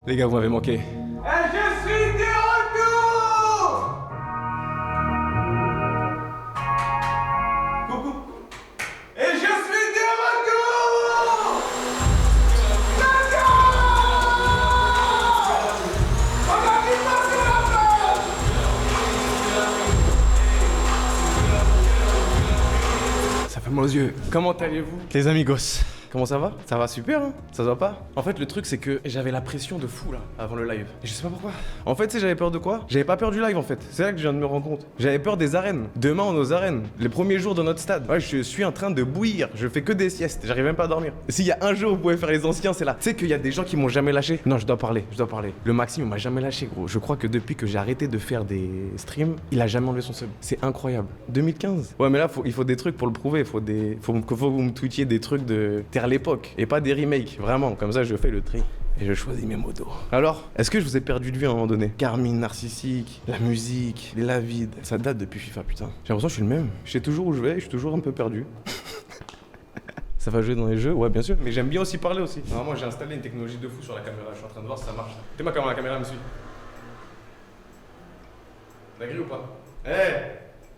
Les gars, vous m'avez manqué. Et je suis de retour. Coucou. Et je suis de retour. Let's go. On a mis passer la peur. Ça fait mal aux yeux. Comment allez-vous, les amigos? Comment ça va? Ça va super, hein? Ça se voit pas? En fait, le truc, c'est que j'avais la pression de fou, là, avant le live. Et je sais pas pourquoi. En fait, tu sais, j'avais peur de quoi? J'avais pas peur du live, en fait. C'est là que je viens de me rendre compte. J'avais peur des arènes. Demain, on est aux arènes. Les premiers jours de notre stade. Ouais, je suis en train de bouillir. Je fais que des siestes. J'arrive même pas à dormir. S'il y a un jour où vous pouvez faire les anciens, c'est là. Tu sais qu'il y a des gens qui m'ont jamais lâché. Non, je dois parler. Le Maxime, il m'a jamais lâché, gros. Je crois que depuis que j'ai arrêté de faire des streams, il a jamais enlevé son sub. C'est incroyable. 2015. Ouais, mais là, il faut des trucs pour le prouver. Faut que vous me tweetiez des trucs de terre l'époque. Et pas des remakes. Vraiment. Comme ça, je fais le tri. Et je choisis mes motos. Alors, est-ce que je vous ai perdu de vue à un moment donné? Carmine, Narcissique, la musique, la vide. Ça date depuis FIFA, putain. J'ai l'impression que je suis le même. Je sais toujours où je vais et je suis toujours un peu perdu. Ça va jouer dans les jeux? Ouais, bien sûr. Mais j'aime bien aussi parler aussi. Alors, moi, j'ai installé une technologie de fou sur la caméra. Je suis en train de voir si ça marche. Dis-moi comment la caméra me suit. La grille ou pas?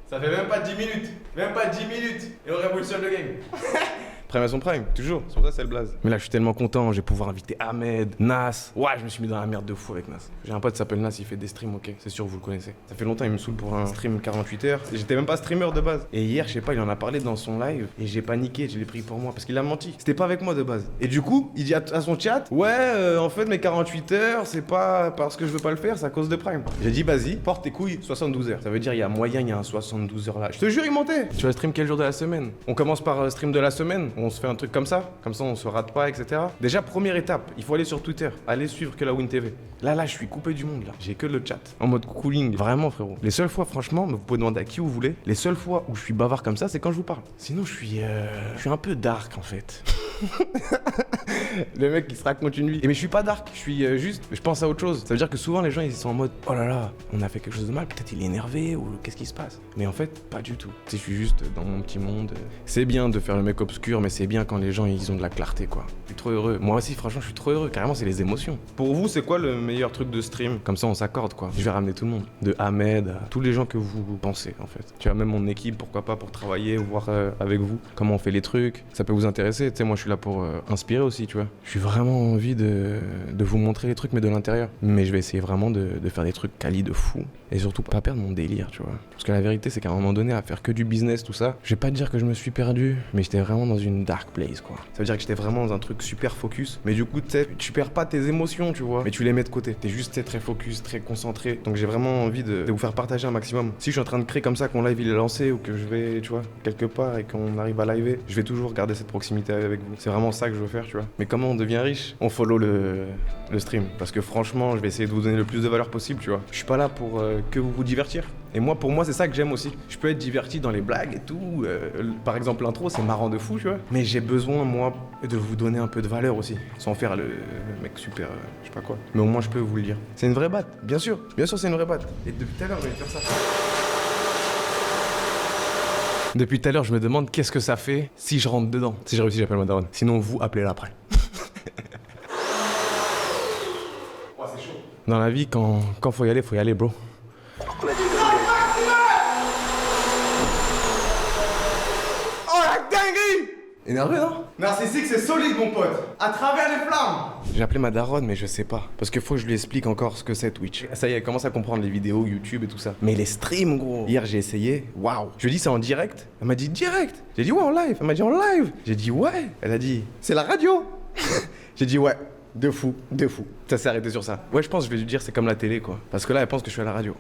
Ça fait même pas 10 minutes. Même pas 10 minutes. Et on révolutionne le game. Prime à son prime, toujours. Sur ça, c'est le blaze. Mais là, je suis tellement content. Je vais pouvoir inviter Ahmed, Nas. Ouais, je me suis mis dans la merde de fou avec Nas. J'ai un pote qui s'appelle Nas, il fait des streams, ok. C'est sûr, vous le connaissez. Ça fait longtemps, il me saoule pour un stream 48 heures. J'étais même pas streamer de base. Et hier, je sais pas, il en a parlé dans son live. Et j'ai paniqué, je l'ai pris pour moi. Parce qu'il a menti. C'était pas avec moi de base. Et du coup, il dit à son chat, ouais, en fait, mes 48 heures, c'est pas parce que je veux pas le faire, c'est à cause de Prime. J'ai dit, vas-y, porte tes couilles, 72 heures. Ça veut dire, il y a moyen, il y a un 72 heures là. Je te jure, il mentait. Tu vas stream quel jour de la semaine? On commence par stream de la semaine. On se fait un truc comme ça on se rate pas, etc. Déjà, première étape, il faut aller sur Twitter, aller suivre que la Win TV. Là, je suis coupé du monde, là. J'ai que le chat, en mode cooling, vraiment, frérot. Les seules fois, franchement, vous pouvez demander à qui vous voulez, les seules fois où je suis bavard comme ça, c'est quand je vous parle. Sinon, je suis un peu dark, en fait. Le mec qui se raconte une vie. Mais je suis pas dark, je suis juste, je pense à autre chose. Ça veut dire que souvent, les gens, ils sont en mode, oh là là, on a fait quelque chose de mal, peut-être il est énervé, ou qu'est-ce qui se passe? Mais en fait, pas du tout. Je suis juste dans mon petit monde. C'est bien de faire le mec obscur, mais c'est bien quand les gens, ils ont de la clarté, quoi. Je suis trop heureux. Moi aussi, franchement, je suis trop heureux. Carrément, c'est les émotions. Pour vous, c'est quoi le meilleur truc de stream? Comme ça, on s'accorde, quoi. Je vais ramener tout le monde. De Ahmed à tous les gens que vous pensez, en fait. Tu vois, même mon équipe, pourquoi pas, pour travailler, voir avec vous comment on fait les trucs. Ça peut vous intéresser. Tu sais, moi, je suis là pour inspirer aussi, tu vois. J'ai vraiment envie de vous montrer les trucs, mais de l'intérieur. Mais je vais essayer vraiment de faire des trucs quali de fou. Et surtout, pas perdre mon délire, tu vois. Parce que la vérité, c'est qu'à un moment donné, à faire que du business, tout ça, je vais pas te dire que je me suis perdu, mais j'étais vraiment dans une dark place, quoi. Ça veut dire que j'étais vraiment dans un truc super focus. Mais du coup, tu sais, tu perds pas tes émotions, tu vois. Mais tu les mets de côté. T'es juste très focus, très concentré. Donc j'ai vraiment envie de vous faire partager un maximum. Si je suis en train de créer comme ça, qu'on live il est lancé, ou que je vais, tu vois, quelque part et qu'on arrive à liver, je vais toujours garder cette proximité avec vous. C'est vraiment ça que je veux faire, tu vois. Mais comment on devient riche? On follow le stream. Parce que franchement, je vais essayer de vous donner le plus de valeur possible, tu vois. Je suis pas là pour que vous divertir. Et moi, pour moi, c'est ça que j'aime aussi. Je peux être diverti dans les blagues et tout. Par exemple, l'intro, c'est marrant de fou, tu vois. Mais j'ai besoin, moi, de vous donner un peu de valeur aussi. Sans faire le mec super, je sais pas quoi. Mais au moins, je peux vous le dire. C'est une vraie batte, bien sûr. Bien sûr, c'est une vraie batte. Et depuis tout à l'heure, je vais faire ça. Depuis tout à l'heure, je me demande qu'est-ce que ça fait si je rentre dedans. Si j'ai réussi, j'appelle ma daronne. Sinon, vous, appelez-la après. Oh, c'est chaud. Dans la vie, quand faut y aller, bro. Énervé, non? Narcissique, c'est solide, mon pote. À travers les flammes. J'ai appelé ma daronne, mais je sais pas. Parce qu'il faut que je lui explique encore ce que c'est Twitch. Ça y est, elle commence à comprendre les vidéos, YouTube et tout ça. Mais les streams, gros. Hier, j'ai essayé. Waouh. Je lui ai dit, c'est en direct. Elle m'a dit, direct. J'ai dit, ouais, en live. Elle m'a dit, en live. J'ai dit, ouais. Elle a dit, c'est la radio. J'ai dit, ouais. De fou, de fou. Ça s'est arrêté sur ça. Ouais, je pense que je vais lui dire, c'est comme la télé, quoi. Parce que là, elle pense que je suis à la radio.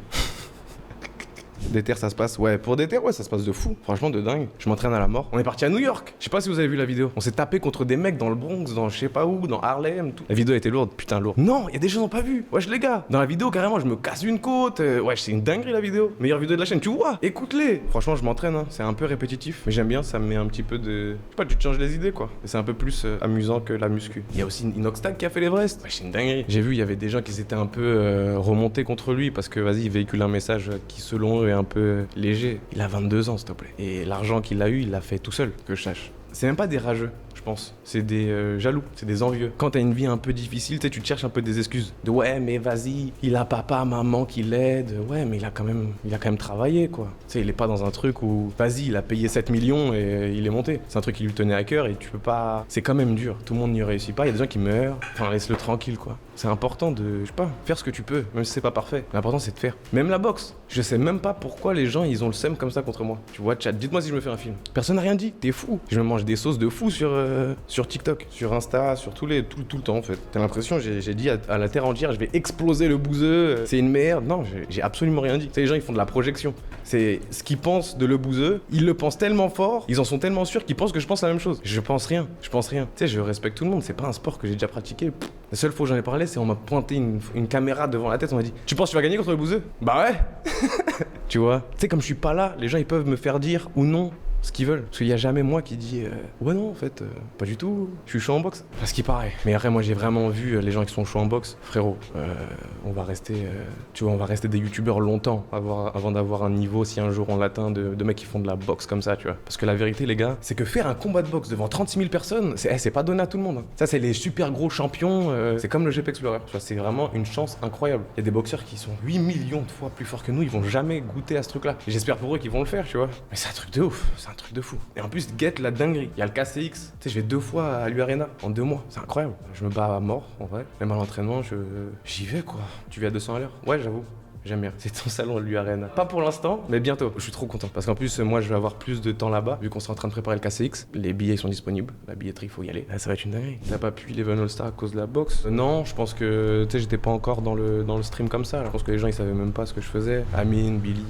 Déter, ça se passe, ouais, pour Déter, ouais, ça se passe de fou. Franchement, de dingue. Je m'entraîne à la mort. On est parti à New York. Je sais pas si vous avez vu la vidéo. On s'est tapé contre des mecs dans le Bronx, dans je sais pas où, dans Harlem, tout. La vidéo était lourde, putain, lourde. Non, il y a des gens qui n'ont pas vu. Wesh, les gars. Dans la vidéo, carrément, je me casse une côte. Wesh, c'est une dinguerie la vidéo. Meilleure vidéo de la chaîne, tu vois. Écoute-les. Franchement, je m'entraîne, hein. C'est un peu répétitif, mais j'aime bien, ça me met un petit peu de. Je sais pas, tu te changes les idées, quoi. Et c'est un peu plus amusant que la muscu. Il y a aussi Inoxtag qui a fait l'Everest. Wesh, c'est une dinguerie. J'ai vu, il y avait des gens qui s'étaient un peu remontés contre lui parce que, vas-y, il véhicule un message qui, selon eux, est un peu léger. Il a 22 ans, s'il te plaît. Et l'argent qu'il a eu, il l'a fait tout seul, que je sache. c'est même pas des rageux, je pense. C'est des jaloux, c'est des envieux. Quand t'as une vie un peu difficile, tu sais, tu te cherches un peu des excuses. De ouais, mais vas-y, il a papa, maman qui l'aide. Ouais, mais il a quand même travaillé, quoi. Tu sais, il est pas dans un truc où, vas-y, il a payé 7 millions et il est monté. C'est un truc qui lui tenait à cœur et tu peux pas. C'est quand même dur. Tout le monde n'y réussit pas. Il y a des gens qui meurent. Enfin, laisse-le tranquille, quoi. C'est important de, je sais pas, faire ce que tu peux, même si c'est pas parfait. L'important, c'est de faire. Même la boxe. Je sais même pas pourquoi les gens, ils ont le seum comme ça contre moi. Tu vois, chat, dites-moi si je me fais un film. Personne n'a rien dit. T'es fou. Je me mange des sauces de fou sur TikTok, sur Insta, sur tout le temps, en fait. T'as l'impression, j'ai dit à la terre entière, je vais exploser le bouseux. C'est une merde. Non, j'ai absolument rien dit. Tu sais, les gens, ils font de la projection. C'est ce qu'ils pensent de le bouseux. Ils le pensent tellement fort, ils en sont tellement sûrs qu'ils pensent que je pense la même chose. Je pense rien. Tu sais, je respecte tout le monde. C'est pas un sport que j'ai déjà pratiqué. La seule fois où j'en ai parlé, c'est on m'a pointé une caméra devant la tête, on m'a dit tu penses que tu vas gagner contre le bouseux? Bah ouais. Tu vois, tu sais, comme je suis pas là, les gens ils peuvent me faire dire ou non ce qu'ils veulent. Parce qu'il y a jamais moi qui dis ouais non en fait pas du tout, je suis chaud en boxe. Parce qu'il paraît. Mais après moi j'ai vraiment vu les gens qui sont chauds en boxe. Frérot, on va rester tu vois, on va rester des youtubeurs longtemps avant d'avoir un niveau, si un jour on l'atteint, de mecs qui font de la boxe comme ça, tu vois. Parce que la vérité les gars, c'est que faire un combat de boxe devant 36 000 personnes, c'est pas donné à tout le monde, hein. Ça c'est les super gros champions, c'est comme le GP Explorer. Tu vois, c'est vraiment une chance incroyable. Il y a des boxeurs qui sont 8 millions de fois plus forts que nous, ils vont jamais goûter à ce truc là. Et j'espère pour eux qu'ils vont le faire, tu vois. Mais c'est un truc de ouf, c'est un truc de fou. Et en plus, get la dinguerie. Il y a le KCX. Tu sais, je vais 2 fois à l'U-Arena en 2 mois. C'est incroyable. Je me bats à mort, en vrai. Même à l'entraînement, j'y vais, quoi. Tu vas à 200 à l'heure? Ouais, j'avoue. J'aime bien. C'est ton salon de l'U-Arena. Pas pour l'instant, mais bientôt. Je suis trop content. Parce qu'en plus, moi, je vais avoir plus de temps là-bas, vu qu'on est en train de préparer le KCX. Les billets sont disponibles. La billetterie, il faut y aller. Là, ça va être une dinguerie. T'as pas pu l'Even All-Star à cause de la boxe? Non, je pense que, tu sais, j'étais pas encore dans le stream comme ça. Je pense que les gens, ils savaient même pas ce que je faisais. Amine, Billy,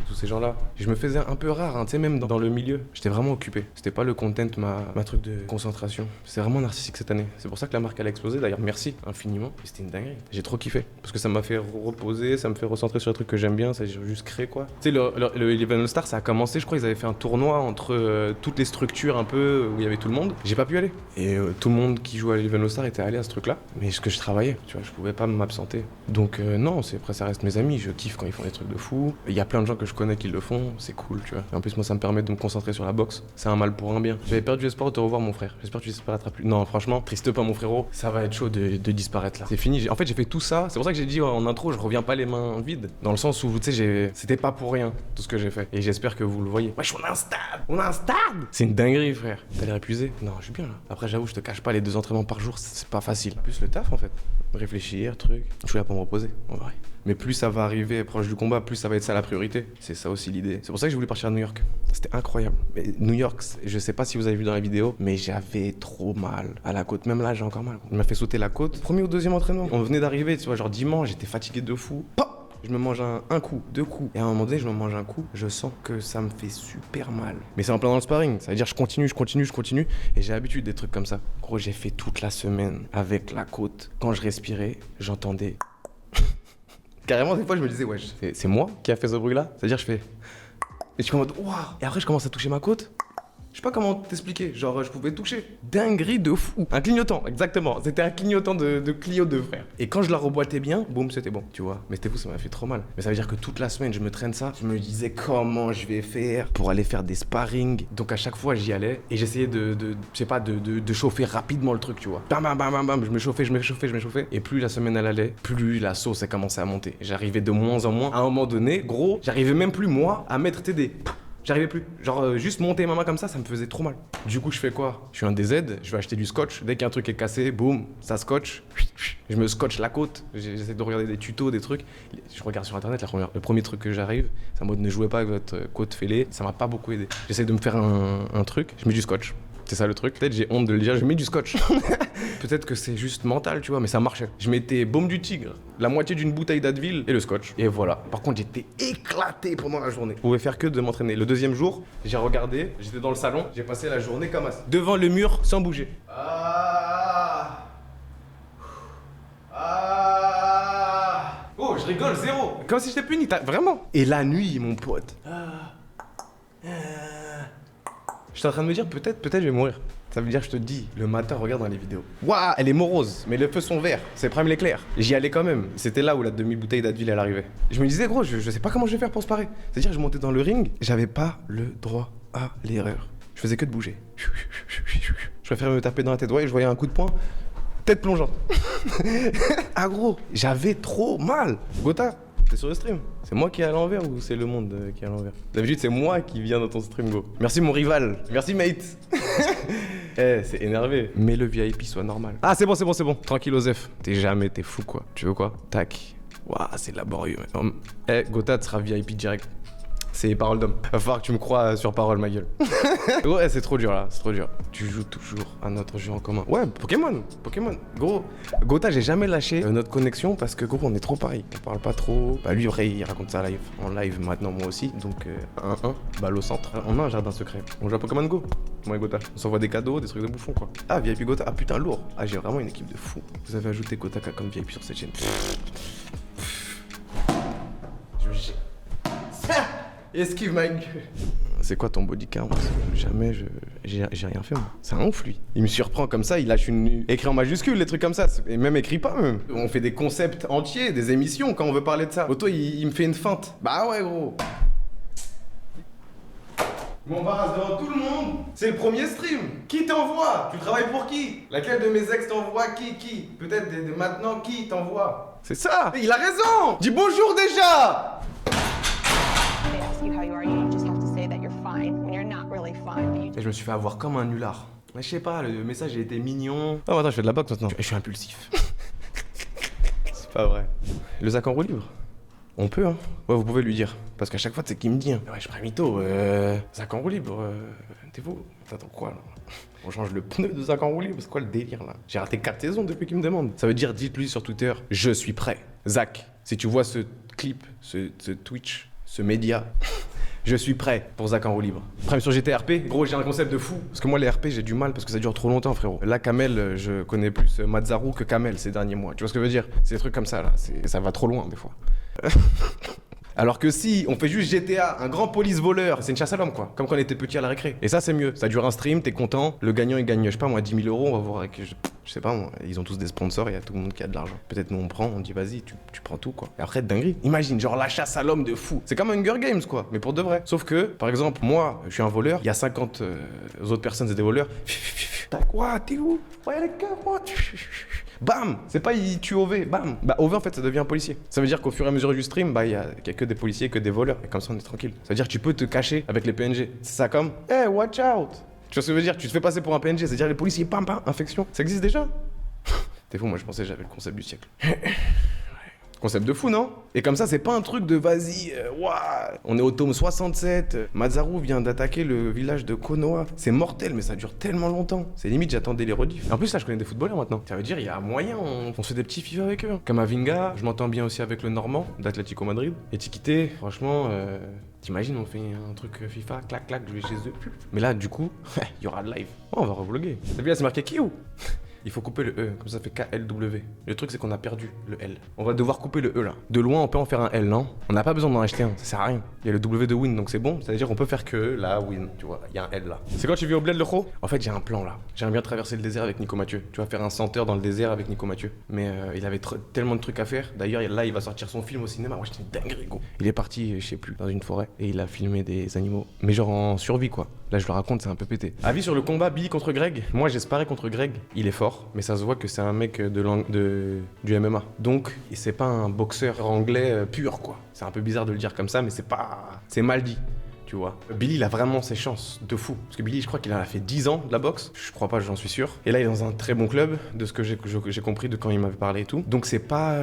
tous ces gens-là. Je me faisais un peu rare, hein, tu sais, même dans le milieu. J'étais vraiment occupé. C'était pas le content, ma truc de concentration. C'est vraiment narcissique cette année. C'est pour ça que la marque, elle a explosé. D'ailleurs, merci infiniment. C'était une dinguerie. J'ai trop kiffé. Parce que ça m'a fait reposer, ça me fait recentrer sur les trucs que j'aime bien, ça j'ai juste créé quoi. Tu sais, le Eleven All-Star, ça a commencé, je crois qu'ils avaient fait un tournoi entre toutes les structures un peu où il y avait tout le monde. J'ai pas pu aller. Et tout le monde qui joue à l'Eleven All-Star était allé à ce truc-là. Mais ce que je travaillais, tu vois, je pouvais pas m'absenter. Donc non, après ça reste mes amis, je kiffe quand ils font des trucs de fou. Il y a plein de gens que je connais qui le font, c'est cool, tu vois. Et en plus, moi, ça me permet de me concentrer sur la boxe. C'est un mal pour un bien. J'avais perdu espoir de te revoir, mon frère. J'espère que tu disparaîtras plus. Non, franchement, triste pas, mon frérot. Ça va être chaud de disparaître là. C'est fini. En fait, j'ai fait tout ça. C'est pour ça que j'ai dit en intro, je reviens pas les mains vides. Dans le sens où, tu sais, c'était pas pour rien tout ce que j'ai fait. Et j'espère que vous le voyez. Wesh, on a un stade! On a un stade! C'est une dinguerie, frère. T'as l'air épuisé? Non, je suis bien là. Après, j'avoue, je te cache pas, les 2 entraînements par jour, c'est pas facile. Plus le taf en fait. Réfléchir, truc. Je suis là pour me reposer, en vrai. Mais plus ça va arriver proche du combat, plus ça va être ça la priorité. C'est ça aussi l'idée. C'est pour ça que j'ai voulu partir à New York. C'était incroyable. Mais New York, je sais pas si vous avez vu dans la vidéo, mais j'avais trop mal à la côte. Même là, j'ai encore mal. On m'a fait sauter la côte. Premier ou deuxième entraînement. On venait d'arriver, tu vois, genre dimanche, j'étais fatigué de fou. Pop! Je me mange un coup, 2 coups. Et à un moment donné, je me mange un coup, je sens que ça me fait super mal. Mais c'est en plein dans le sparring. Ça veut dire je continue. Et j'ai l'habitude des trucs comme ça. Gros, j'ai fait toute la semaine avec la côte. Quand je respirais, j'entendais... Carrément, des fois, je me disais, ouais, c'est moi qui a fait ce bruit-là. C'est-à-dire, je fais... Et je suis en mode, waouh! Et après, je commence à toucher ma côte. Je sais pas comment t'expliquer, genre je pouvais toucher. Dinguerie de fou. Un clignotant, exactement. C'était un clignotant de Clio 2, frère. Et quand je la reboitais bien, boum, c'était bon, tu vois. Mais c'était fou, ça m'a fait trop mal. Mais ça veut dire que toute la semaine, je me traîne ça. Je me disais comment je vais faire pour aller faire des sparring. Donc à chaque fois, j'y allais et j'essayais je sais pas, de chauffer rapidement le truc, tu vois. Bam, bam, bam, bam, bam. Je me chauffais. Et plus la semaine elle allait, plus la sauce a commencé à monter. J'arrivais de moins en moins. À un moment donné, gros, j'arrivais même plus moi à mettre des... J'arrivais plus. Genre, juste monter ma main comme ça me faisait trop mal. Du coup, je fais quoi? Je suis un DZ, je vais acheter du scotch. Dès qu'un truc est cassé, boum, ça scotch. Je me scotche la côte. J'essaie de regarder des tutos, des trucs. Je regarde sur internet, le premier truc que j'arrive, c'est en mode ne jouez pas avec votre côte fêlée. Ça m'a pas beaucoup aidé. J'essaie de me faire un truc, je mets du scotch. C'est ça le truc. Peut-être j'ai honte de le dire, je mets du scotch. Peut-être que c'est juste mental, tu vois, mais ça marchait. Je mettais baume du tigre, la moitié d'une bouteille d'Advil et le scotch. Et voilà. Par contre, j'étais éclaté pendant la journée. Je pouvais faire que de m'entraîner. Le deuxième jour, j'ai regardé, j'étais dans le salon, j'ai passé la journée comme ça, devant le mur sans bouger. Oh, je rigole, zéro. Comme si j'étais puni, vraiment. Et la nuit, mon pote. J'étais en train de me dire, peut-être je vais mourir. Ça veut dire, je te dis, le matin, regarde dans les vidéos. Waouh, elle est morose, mais les feux sont verts. C'est Prime l'éclair. J'y allais quand même. C'était là où la demi-bouteille d'Advil, elle arrivait. Je me disais, gros, je sais pas comment je vais faire pour se parer. C'est-à-dire, je montais dans le ring, j'avais pas le droit à l'erreur. Je Je faisais que de bouger. Je préférais me taper dans la tête. Ouais, je voyais un coup de poing, tête plongeante. Ah gros, j'avais trop mal. Gotha, t'es sur le stream. C'est moi qui est à l'envers ou c'est le monde qui est à l'envers? D'habitude, c'est moi qui viens dans ton stream, go. Merci mon rival. Merci mate. Eh, c'est énervé. Mais le VIP soit normal. Ah, c'est bon. Tranquille, Osef. T'es fou, quoi. Tu veux quoi? Tac. Waouh, c'est laborieux. Eh, Gotha, tu seras VIP direct. C'est parole d'homme. Va falloir que tu me crois sur parole, ma gueule. Ouais, c'est trop dur là, c'est trop dur. Tu joues toujours à notre jeu en commun. Ouais, Pokémon. Gros, Gotha, j'ai jamais lâché notre connexion parce que gros, on est trop pareil. On parle pas trop. Bah lui, vrai, il raconte ça en live maintenant, moi aussi. Donc 1-1, balle au centre. On a un jardin secret. On joue à Pokémon Go. Moi et Gotha. On s'envoie des cadeaux, des trucs de bouffon quoi. Ah, VIP Gotha. Ah putain, lourd. Ah, j'ai vraiment une équipe de fous. Vous avez ajouté Gotaka comme VIP sur cette chaîne. Esquive ma gueule. C'est quoi ton body count? Jamais j'ai rien fait moi. C'est un ouf lui. Il me surprend comme ça, il lâche écrit en majuscule, les trucs comme ça. Et même écrit pas même. On fait des concepts entiers, des émissions quand on veut parler de ça. Auto il me fait une feinte. Bah ouais gros. Il m'embarrasse devant tout le monde. C'est le premier stream. Qui t'envoie? Tu travailles pour qui? Laquelle de mes ex t'envoie? Qui? Peut-être de maintenant qui t'envoie? C'est ça. Il a raison. Dis bonjour déjà. Et je me suis fait avoir comme un nulard. Mais je sais pas, le message a été mignon. Oh attends, je fais de la boxe maintenant. Je suis impulsif. C'est pas vrai. Le Zach en roue libre? On peut hein. Ouais, vous pouvez lui dire. Parce qu'à chaque fois, c'est qu'il me dit. Hein. Ouais, je prends mytho. Zach en roue libre. T'es fou. T'attends quoi là? On change le pneu de Zach en roue libre. C'est quoi le délire là? J'ai raté 4 saisons depuis qu'il me demande. Ça veut dire, dites-lui sur Twitter, je suis prêt. Zach, si tu vois ce clip, ce Twitch, ce média. Je suis prêt pour Zach en roue libre. Prime sur GTRP, gros j'ai un concept de fou. Parce que moi les RP j'ai du mal parce que ça dure trop longtemps frérot. Là Kamel, je connais plus Mazaru que Kamel ces derniers mois. Tu vois ce que je veux dire? C'est des trucs comme ça là, ça va trop loin des fois. Alors que si on fait juste GTA, un grand police voleur, c'est une chasse à l'homme quoi, comme quand on était petit à la récré. Et ça c'est mieux, ça dure un stream, t'es content, le gagnant il gagne, je sais pas moi, 10 000 €, on va voir avec, je sais pas moi, ils ont tous des sponsors, il y a tout le monde qui a de l'argent. Peut-être nous on prend, on dit vas-y, tu prends tout quoi. Et après dinguerie, imagine genre la chasse à l'homme de fou. C'est comme Hunger Games quoi, mais pour de vrai. Sauf que, par exemple, moi, je suis un voleur, il y a 50 autres personnes c'est des voleurs. Tac, quoi, t'es où? Ouais les gars, moi. Bam! C'est pas il tue OV, bam! Bah OV en fait ça devient un policier. Ça veut dire qu'au fur et à mesure du stream, bah il y a que des policiers, que des voleurs. Et comme ça on est tranquille. Ça veut dire que tu peux te cacher avec les PNG. C'est ça comme, hey, watch out! Tu vois ce que je veux dire? Tu te fais passer pour un PNG, c'est-à-dire les policiers, pam, infection. Ça existe déjà? T'es fou, moi je pensais que j'avais le concept du siècle. Concept de fou, non? Et comme ça, c'est pas un truc de vas-y, on est au tome 67, Mazaru vient d'attaquer le village de Konoha. C'est mortel, mais ça dure tellement longtemps. C'est limite, j'attendais les rediffs. En plus, là, je connais des footballeurs maintenant. Ça veut dire, il y a moyen, on se fait des petits FIFA avec eux. Comme Avinga, je m'entends bien aussi avec le Normand d'Atlético Madrid. Et Tikité, franchement, t'imagines, on fait un truc FIFA, clac, je vais chez eux. Mais là, du coup, il y aura le live. Oh, on va revlogger. T'as vu là, c'est marqué qui ou? Il faut couper le E, comme ça fait KLW. Le truc c'est qu'on a perdu le L. On va devoir couper le E là. De loin on peut en faire un L, non? On n'a pas besoin d'en acheter un, ça sert à rien. Il y a le W de win donc c'est bon, c'est-à-dire qu'on peut faire que là, win, tu vois, il y a un L là. C'est quand tu vis au bled le gros? En fait j'ai un plan là. J'aimerais bien traverser le désert avec Nico Mathieu. Tu vas faire un senteur dans le désert avec Nico Mathieu. Mais il avait tellement de trucs à faire. D'ailleurs là il va sortir son film au cinéma. Moi j'étais une dinguerie gros. Il est parti, je sais plus, dans une forêt et il a filmé des animaux. Mais genre en survie quoi. Là je le raconte, c'est un peu pété. Avis sur le combat Billy contre Greg. Moi j'ai sparé contre Greg. Il est fort, mais ça se voit que c'est un mec du MMA. Donc, c'est pas un boxeur anglais pur, quoi. C'est un peu bizarre de le dire comme ça, mais c'est mal dit. Tu vois. Billy, il a vraiment ses chances de fou. Parce que Billy, je crois qu'il en a fait 10 ans de la boxe. Je crois pas, j'en suis sûr. Et là, il est dans un très bon club, de ce que j'ai compris de quand il m'avait parlé et tout. Donc, c'est pas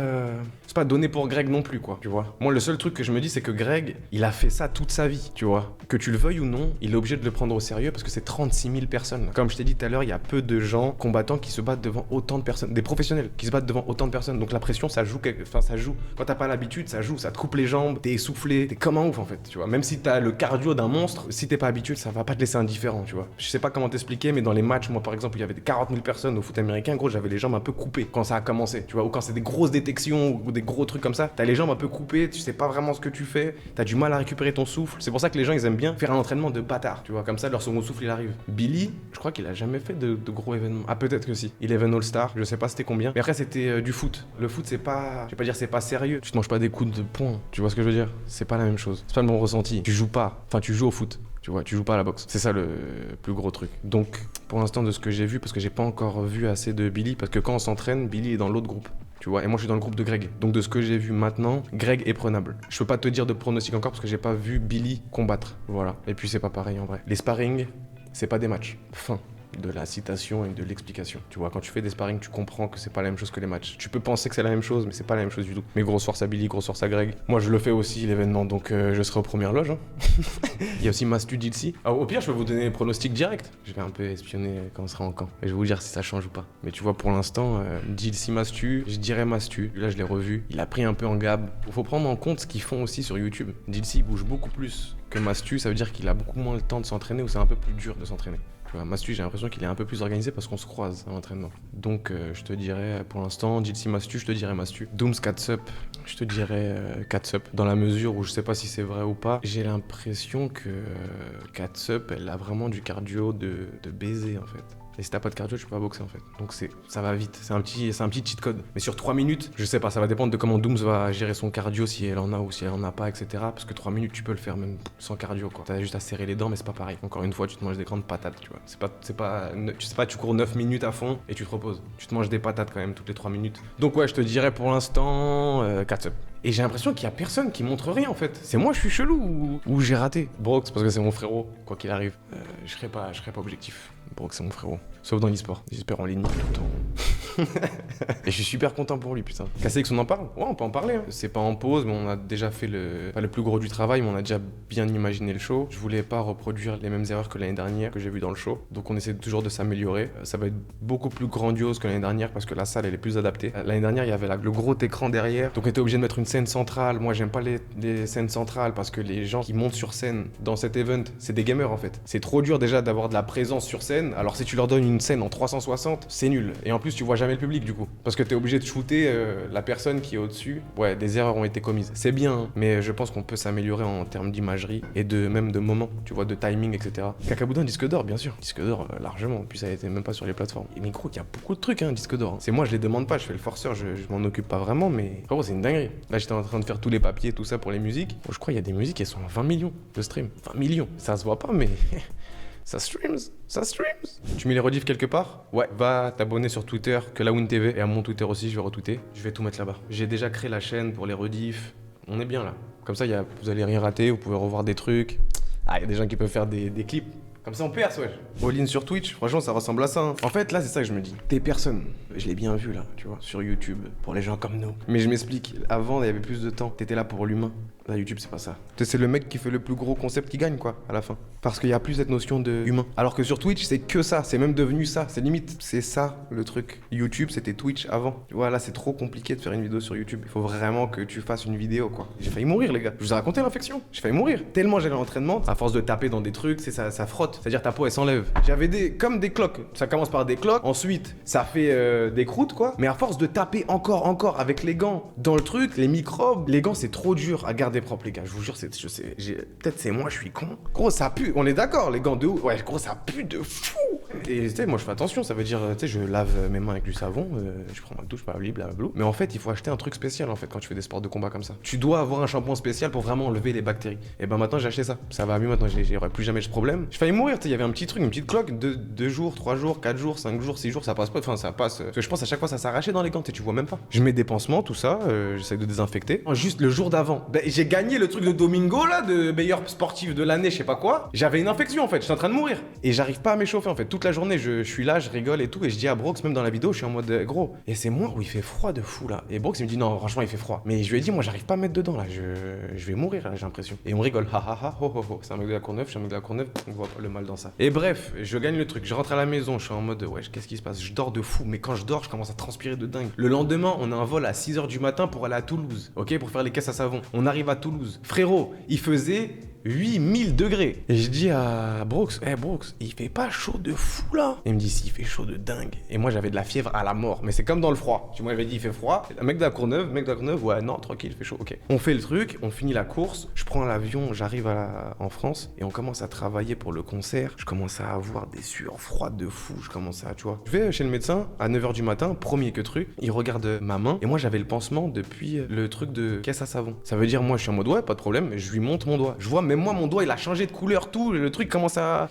donné pour Greg non plus, quoi. Tu vois. Moi, le seul truc que je me dis, c'est que Greg, il a fait ça toute sa vie, tu vois. Que tu le veuilles ou non, il est obligé de le prendre au sérieux parce que c'est 36 000 personnes. Comme je t'ai dit tout à l'heure, il y a peu de gens combattants qui se battent devant autant de personnes. Des professionnels qui se battent devant autant de personnes. Donc, la pression, ça joue. Ça joue. Quand t'as pas l'habitude, ça joue. Ça te coupe les jambes. T'es essoufflé. T'es comme un ouf, en fait. Tu vois. Même si t'as le cardio d'un monstre, si t'es pas habitué, ça va pas te laisser indifférent, tu vois. Je sais pas comment t'expliquer, mais dans les matchs, moi par exemple, il y avait 40 000 personnes au foot américain, gros, j'avais les jambes un peu coupées quand ça a commencé, tu vois, ou quand c'est des grosses détections ou des gros trucs comme ça, t'as les jambes un peu coupées, tu sais pas vraiment ce que tu fais, t'as du mal à récupérer ton souffle. C'est pour ça que les gens ils aiment bien faire un entraînement de bâtard, tu vois, comme ça leur second souffle il arrive. Billy, je crois qu'il a jamais fait de gros événements. Ah peut-être que si. Il est All-Star, je sais pas c'était combien. Mais après c'était du foot. Le foot c'est pas, je vais pas dire c'est pas sérieux. Tu te manges pas des coups de poing, tu vois ce que je veux dire? C'est pas la même chose. C'est pas le bon ressenti. Tu joues pas, enfin tu joues au foot. Tu vois, tu joues pas à la boxe. C'est ça le plus gros truc. Donc, pour l'instant, de ce que j'ai vu, parce que j'ai pas encore vu assez de Billy, parce que quand on s'entraîne, Billy est dans l'autre groupe. Tu vois, et moi je suis dans le groupe de Greg. Donc de ce que j'ai vu maintenant, Greg est prenable. Je peux pas te dire de pronostic encore parce que j'ai pas vu Billy combattre. Voilà. Et puis c'est pas pareil en vrai. Les sparring, c'est pas des matchs. Fin de la citation et de l'explication. Tu vois, quand tu fais des sparring, tu comprends que c'est pas la même chose que les matchs. Tu peux penser que c'est la même chose, mais c'est pas la même chose du tout. Mais grosse force à Billy, grosse force à Greg. Moi, je le fais aussi, l'événement, donc je serai aux premières loges. Hein. Il y a aussi Mastu Jitsi. Ah, au pire, je peux vous donner les pronostics directs. Je vais un peu espionner quand on sera en camp. Et je vais vous dire si ça change ou pas. Mais tu vois, pour l'instant, Jitsi Mastu, je dirais Mastu. Là, je l'ai revu. Il a pris un peu en gab. Il faut prendre en compte ce qu'ils font aussi sur YouTube. Jitsi bouge beaucoup plus que Mastu. Ça veut dire qu'il a beaucoup moins le temps de s'entraîner ou c'est un peu plus dur de s'entraîner. Tu vois, Mastu, j'ai l'impression qu'il est un peu plus organisé parce qu'on se croise à l'entraînement. Donc, je te dirais, pour l'instant, Jitsi Mastu, je te dirais Mastu. Dooms Katsup, je te dirais Katsup. Dans la mesure où je sais pas si c'est vrai ou pas, j'ai l'impression que Katsup, elle a vraiment du cardio de baiser en fait. Et si t'as pas de cardio, tu peux pas boxer en fait. Donc ça va vite, c'est un petit cheat code. Mais sur 3 minutes, je sais pas, ça va dépendre de comment Dooms va gérer son cardio, si elle en a ou si elle en a pas, etc. Parce que 3 minutes, tu peux le faire même sans cardio quoi. T'as juste à serrer les dents, mais c'est pas pareil. Encore une fois, tu te manges des grandes patates, tu vois. Tu sais pas, tu cours 9 minutes à fond et tu te reposes. Tu te manges des patates quand même toutes les 3 minutes. Donc ouais, je te dirais pour l'instant, Katsup. Et j'ai l'impression qu'il y a personne qui montre rien en fait. C'est moi je suis chelou ou j'ai raté. Brox parce que c'est mon frérot, quoi qu'il arrive. Je serai pas objectif. Brox c'est mon frérot. Sauf dans l'e-sport. J'espère en ligne tout le temps. Et je suis super content pour lui putain. KCX on en parle? Ouais on peut en parler. Hein. C'est pas en pause mais on a déjà fait pas le plus gros du travail mais on a déjà bien imaginé le show. Je voulais pas reproduire les mêmes erreurs que l'année dernière que j'ai vu dans le show. Donc on essaie toujours de s'améliorer. Ça va être beaucoup plus grandiose que l'année dernière parce que la salle elle est plus adaptée. L'année dernière il y avait le gros écran derrière. Donc on était obligé de mettre une scène centrale. Moi j'aime pas les scènes centrales parce que les gens qui montent sur scène dans cet event c'est des gamers en fait. C'est trop dur déjà d'avoir de la présence sur scène. Alors si tu leur donnes une scène en 360 c'est nul. Et en plus tu vois jamais le public du coup. Parce que t'es obligé de shooter la personne qui est au-dessus. Ouais des erreurs ont été commises. C'est bien mais je pense qu'on peut s'améliorer en termes d'imagerie et même de moments. Tu vois de timing etc. Cacaboudin disque d'or bien sûr. Disque d'or largement. Puis ça a été même pas sur les plateformes. Mais gros il y a beaucoup de trucs disque d'or. C'est moi je les demande pas. Je fais le forceur. Je m'en occupe pas vraiment mais gros c'est une dinguerie. Là j'étais en train de faire tous les papiers, tout ça pour les musiques. Bon, je crois qu'il y a des musiques qui sont à 20 millions de streams. 20 millions. Ça se voit pas, mais ça streams. Tu mets les rediffs quelque part? Ouais, va t'abonner sur Twitter, que la Win TV, et à mon Twitter aussi, je vais retweeter. Je vais tout mettre là-bas. J'ai déjà créé la chaîne pour les rediffs. On est bien là. Comme ça, vous allez rien rater, vous pouvez revoir des trucs. Ah, il y a des gens qui peuvent faire des clips. Comme ça on perce, wesh. All-in sur Twitch, franchement ça ressemble à ça. Hein. En fait là c'est ça que je me dis. T'es personne. Je l'ai bien vu là, tu vois, sur YouTube, pour les gens comme nous. Mais je m'explique, avant il y avait plus de temps. T'étais là pour l'humain. Là YouTube c'est pas ça. C'est le mec qui fait le plus gros concept qui gagne quoi, à la fin. Parce qu'il y a plus cette notion de humain. Alors que sur Twitch c'est que ça, c'est même devenu ça. C'est limite, c'est ça le truc. YouTube c'était Twitch avant. Tu vois là c'est trop compliqué de faire une vidéo sur YouTube. Il faut vraiment que tu fasses une vidéo quoi. J'ai failli mourir les gars. Je vous ai raconté l'infection. J'ai failli mourir. Tellement j'allais à l'entraînement, à force de taper dans des trucs, ça frotte. C'est-à-dire ta peau elle s'enlève. J'avais comme des cloques. Ça commence par des cloques, ensuite ça fait des croûtes quoi. Mais à force de taper encore avec les gants dans le truc, les microbes, les gants c'est trop dur à garder propre les gars. Je vous jure, peut-être c'est moi, je suis con. Gros ça pue, on est d'accord, les gants de ouf. Ouais gros ça pue de fou. Et tu sais moi je fais attention, ça veut dire tu sais je lave mes mains avec du savon, je prends ma douche, blablabla. Mais en fait il faut acheter un truc spécial en fait quand tu fais des sports de combat comme ça. Tu dois avoir un shampoing spécial pour vraiment enlever les bactéries. Et ben maintenant j'ai acheté ça. Ça va mieux maintenant, j'aurai plus jamais ce problème. Je failli mourir, tu sais, il y avait un petit truc, une petite cloque, 2 jours, 3 jours, 4 jours, 5 jours, 6 jours, ça passe pas, enfin ça passe. Parce que je pense à chaque fois ça s'arrachait dans les gants et tu vois même pas. Je mets des pansements, tout ça, j'essaie de désinfecter. Juste le jour d'avant, j'ai gagné le truc de Domingo là, de meilleur sportif de l'année, je sais pas quoi. J'avais une infection en fait, j'étais en train de mourir. Et j'arrive pas à m'échauffer en fait. Toute la journée, je suis là, je rigole et tout. Et je dis à Brox, même dans la vidéo, je suis en mode gros. Et c'est moi où il fait froid de fou là. Et Brox il me dit non, franchement il fait froid. Mais je lui ai dit, moi j'arrive pas à mettre dedans là, je vais mourir là, j'ai l'impression. Et on rigole, ha ha ha, ho ho ho. C'est un mec de la Courneuve, je suis un mec de la Courneuve, on voit pas le mal dans ça. Et bref, je gagne le truc, je rentre à la maison, je suis en mode ouais, qu'est-ce qui se passe? Je dors de fou, mais quand je dors, je commence à transpirer de dingue. Le lendemain, on a un vol à 6h du matin pour aller à Toulouse, ok, pour faire les caisses à savon. On arrive à Toulouse. Frérot, il faisait 8000 degrés. Et je dis à Brox, Brox, il fait pas chaud de fou là? Il me dit si, il fait chaud de dingue. Et moi j'avais de la fièvre à la mort, mais c'est comme dans le froid. Tu vois, il m'avait dit il fait froid. Un mec de la Courneuve, ouais non, tranquille, il fait chaud, ok. On fait le truc, on finit la course, je prends l'avion, j'arrive en France et on commence à travailler pour le concert. Je commence à avoir des sueurs froides de fou, je commence à, tu vois. Je vais chez le médecin à 9h du matin, premier que truc, il regarde ma main et moi j'avais le pansement depuis le truc de caisse à savon. Ça veut dire moi je suis en mode ouais, pas de problème, je lui montre mon doigt. Je vois même moi, mon doigt, il a changé de couleur, tout. Le truc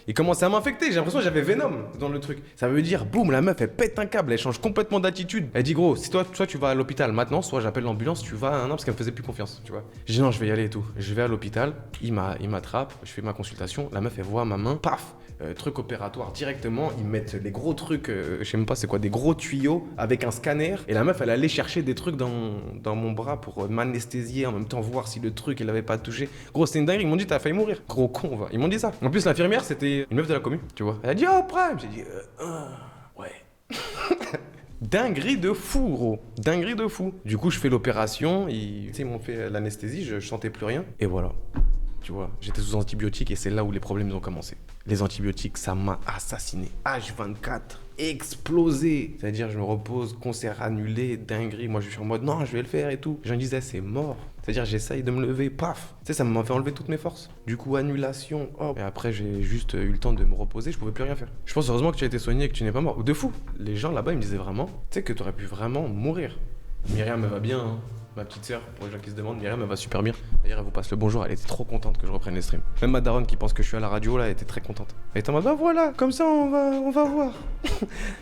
il commençait à m'infecter. J'ai l'impression que j'avais Venom dans le truc. Ça veut dire, boum, la meuf, elle pète un câble, elle change complètement d'attitude. Elle dit, gros, si toi, soit tu vas à l'hôpital maintenant, soit j'appelle l'ambulance, tu vas, non, parce qu'elle me faisait plus confiance, tu vois. J'ai dit, non, je vais y aller et tout. Je vais à l'hôpital, il m'attrape, je fais ma consultation, la meuf, elle voit ma main, paf, truc opératoire directement, ils mettent les gros trucs, je sais même pas c'est quoi, des gros tuyaux avec un scanner, et la meuf, elle allait chercher des trucs dans mon bras pour m'anesthésier, en même temps voir si le truc, elle avait pas touché. Gros, c'était une dinguerie, ils m'ont dit, t'as failli mourir. Gros con, va. Ils m'ont dit ça. En plus, l'infirmière, c'était une meuf de la commu, tu vois. Elle a dit, oh, Prime. J'ai dit, ouais. Dinguerie de fou, gros. Dinguerie de fou. Du coup, je fais l'opération, ils m'ont fait l'anesthésie, je sentais plus rien. Et voilà. Tu vois, j'étais sous antibiotiques et c'est là où les problèmes ont commencé. Les antibiotiques, ça m'a assassiné. H24, explosé. C'est-à-dire, je me repose, concert annulé, dinguerie. Moi, je suis en mode, non, je vais le faire et tout. Les gens disaient, c'est mort. C'est-à-dire, j'essaye de me lever, paf. Tu sais, ça m'a fait enlever toutes mes forces. Du coup, annulation, hop. Et après, j'ai juste eu le temps de me reposer, je pouvais plus rien faire. Je pense heureusement que tu as été soigné et que tu n'es pas mort. De fou. Les gens là-bas, ils me disaient vraiment, tu sais que tu aurais pu vraiment mourir. Myriam, elle va bien, hein. Ma petite sœur, pour les gens qui se demandent, Myriam, elle va super bien. D'ailleurs, elle vous passe le bonjour, elle était trop contente que je reprenne les streams. Même ma daronne qui pense que je suis à la radio, là, elle était très contente. Elle était en mode, bah voilà, comme ça, on va voir.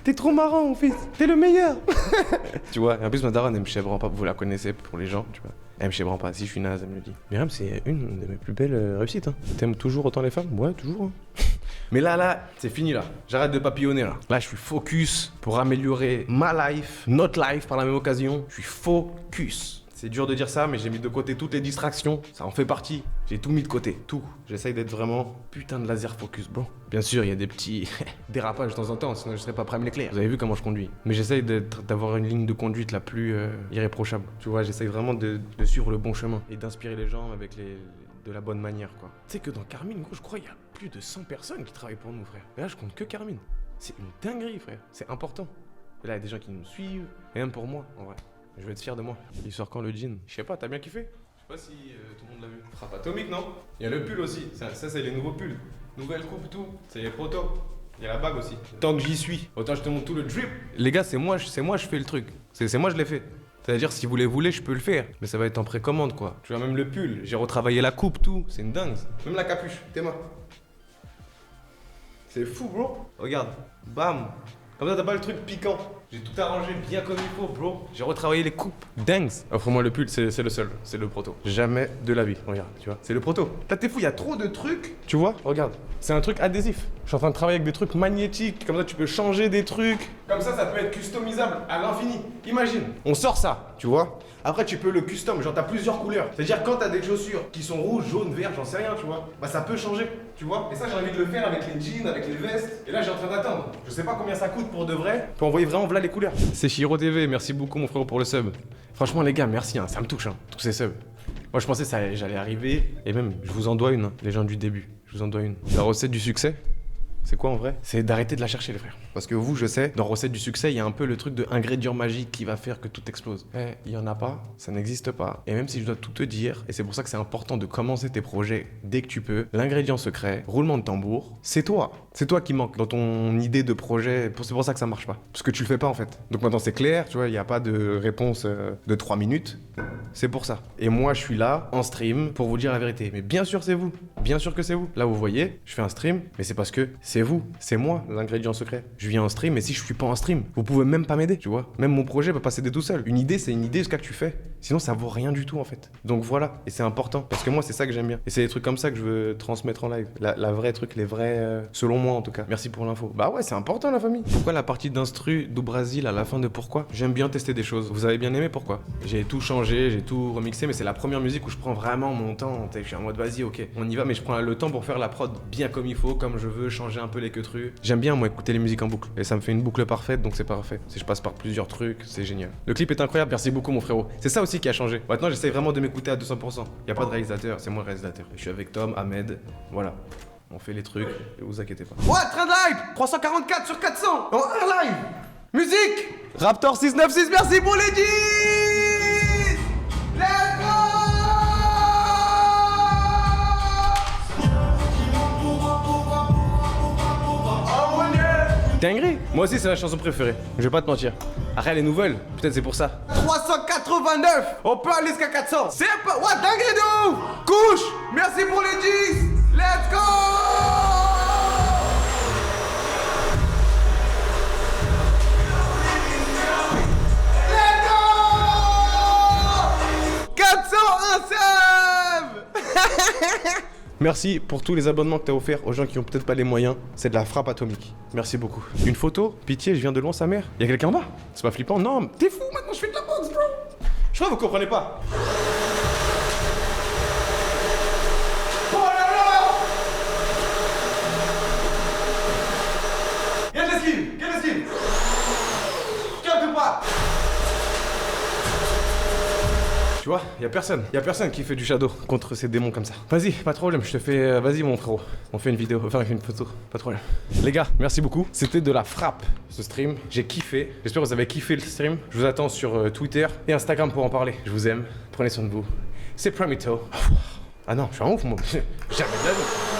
T'es trop marrant, mon fils, t'es le meilleur. Tu vois, et en plus, ma daronne, elle me chèvre pas, vous la connaissez pour les gens, tu vois. Elle me chèvre pas, si je suis naze, elle me le dit. Myriam, c'est une de mes plus belles réussites, hein. T'aimes toujours autant les femmes? Ouais, toujours, hein. Mais là, c'est fini là. J'arrête de papillonner là. Là, je suis focus pour améliorer ma life, notre life par la même occasion. Je suis focus. C'est dur de dire ça, mais j'ai mis de côté toutes les distractions. Ça en fait partie. J'ai tout mis de côté. Tout. J'essaye d'être vraiment putain de laser focus, bro. Bien sûr, il y a des petits dérapages de temps en temps, sinon je serais pas prêt à me l'éclair. Vous avez vu comment je conduis. Mais j'essaye d'avoir une ligne de conduite la plus irréprochable. Tu vois, j'essaye vraiment de suivre le bon chemin et d'inspirer les gens avec de la bonne manière, quoi. Tu sais que dans Carmine, gros, je crois qu'il y a plus de 100 personnes qui travaillent pour nous, frère. Et là, je compte que Carmine. C'est une dinguerie, frère. C'est important. Et là, il y a des gens qui nous suivent. Et même pour moi, en vrai. Je vais être fier de moi. Il sort quand le jean? Je sais pas, t'as bien kiffé? Je sais pas si tout le monde l'a vu. Frappe atomique, non? Il y a le pull aussi. Ça, c'est les nouveaux pulls. Nouvelle coupe, tout. C'est les protos. Il y a la bague aussi. Tant que j'y suis, autant je te montre tout le drip. Les gars, c'est moi, je fais le truc. C'est moi, je l'ai fait. C'est-à-dire, si vous les voulez, je peux le faire. Mais ça va être en précommande, quoi. Tu vois, même le pull, j'ai retravaillé la coupe, tout. C'est une dingue. Même la capuche, t'es moi. C'est fou, bro. Regarde. Bam. Comme ça, t'as pas le truc piquant. J'ai tout arrangé bien comme il faut, bro. J'ai retravaillé les coupes. Dingue. Offre-moi le pull, c'est le seul. C'est le proto. Jamais de la vie. Regarde, tu vois. C'est le proto. T'es fou, il y a trop de trucs. Tu vois, regarde. C'est un truc adhésif. Je suis en train de travailler avec des trucs magnétiques. Comme ça, tu peux changer des trucs. Comme ça peut être customisable à l'infini. Imagine. On sort ça, tu vois. Après, tu peux le custom. Genre, t'as plusieurs couleurs. C'est-à-dire, quand t'as des chaussures qui sont rouges, jaunes, verts, j'en sais rien, tu vois. Bah, ça peut changer, tu vois. Et ça, j'ai envie de le faire avec les jeans, avec les vestes. Et là, j'ai en train d'attendre. Je sais pas combien ça coûte pour de vrai. Pour envoyer vraiment voilà les couleurs. C'est Chiro TV. Merci beaucoup, mon frère, pour le sub. Franchement, les gars, merci. Hein. Ça me touche, hein, tous ces subs. Moi, je pensais que j'allais arriver. Et même, je vous en dois une, hein, les gens du début. Je vous en dois une. La recette du succès, c'est quoi en vrai? C'est d'arrêter de la chercher, les frères. Parce que vous, je sais, dans recette du succès, il y a un peu le truc de ingrédient magique qui va faire que tout explose. Il y en a pas, ça n'existe pas. Et même si je dois tout te dire, et c'est pour ça que c'est important de commencer tes projets dès que tu peux, l'ingrédient secret, roulement de tambour, c'est toi. C'est toi qui manque dans ton idée de projet. C'est pour ça que ça marche pas. Parce que tu le fais pas en fait. Donc maintenant c'est clair, tu vois, il n'y a pas de réponse de 3 minutes. C'est pour ça. Et moi, je suis là, en stream, pour vous dire la vérité. Mais bien sûr, c'est vous. Bien sûr que c'est vous. Là, vous voyez, je fais un stream, mais c'est parce que c'est vous. C'est moi, l'ingrédient secret. Je viens en stream, mais si je suis pas en stream, vous pouvez même pas m'aider, tu vois. Même mon projet peut pas s'aider tout seul. Une idée, c'est une idée, ce que tu fais. Sinon, ça vaut rien du tout, en fait. Donc voilà. Et c'est important. Parce que moi, c'est ça que j'aime bien. Et c'est des trucs comme ça que je veux transmettre en live. La vraie truc, les vrais... selon moi, en tout cas. Merci pour l'info. Bah ouais, c'est important, la famille. Pourquoi la partie d'instru du Brésil à la fin de pourquoi? J'aime bien tester des choses. Vous avez bien aimé pourquoi? J'ai tout changé, j'ai tout remixé, mais c'est la première musique où je prends vraiment mon temps. Je suis en mode, vas-y, ok, on y va, mais je prends le temps pour faire la prod bien comme il faut, comme je veux, changer un peu les queutrus. J'aime bien, moi, écouter les musiques en boucle. Et ça me fait une boucle parfaite, donc c'est parfait. Si je passe par plusieurs trucs, c'est génial. Le clip est incroyable, merci beaucoup, mon frérot. C'est ça aussi qui a changé. Maintenant, j'essaie vraiment de m'écouter à 200%. Y a pas de réalisateur, c'est moi le réalisateur. Je suis avec Tom, Ahmed, voilà. On fait les trucs, et vous inquiétez pas. Ouais, train de live 344 sur 400 en un live. Musique Raptor 696, merci pour les 10. Let's go. Dinguerie. Moi aussi, c'est ma chanson préférée. Je vais pas te mentir. Après, elle est nouvelle. Peut-être c'est pour ça. 389. On peut aller jusqu'à 400. C'est pas... What, dinguerie de ouf. Couche. Merci pour les 10. Let's go. Let's go. 401 save. Merci pour tous les abonnements que t'as offerts aux gens qui ont peut-être pas les moyens. C'est de la frappe atomique. Merci beaucoup. Une photo? Pitié, je viens de loin, sa mère. Y'a quelqu'un en bas? C'est pas flippant? Non, t'es fou, maintenant je fais de la boxe, bro. Je crois que vous comprenez pas. Oh là là. Y'a de l'esquive. Y'a de l'esquive. Calme pas. Tu vois, y a personne qui fait du shadow contre ces démons comme ça. Vas-y, pas de problème, je te fais... vas-y mon frérot, on fait une vidéo, enfin une photo, pas de problème. Les gars, merci beaucoup, c'était de la frappe ce stream, j'ai kiffé. J'espère que vous avez kiffé le stream. Je vous attends sur Twitter et Instagram pour en parler. Je vous aime, prenez soin de vous. C'est Primito. Ah non, je suis un ouf moi, jamais de la vie.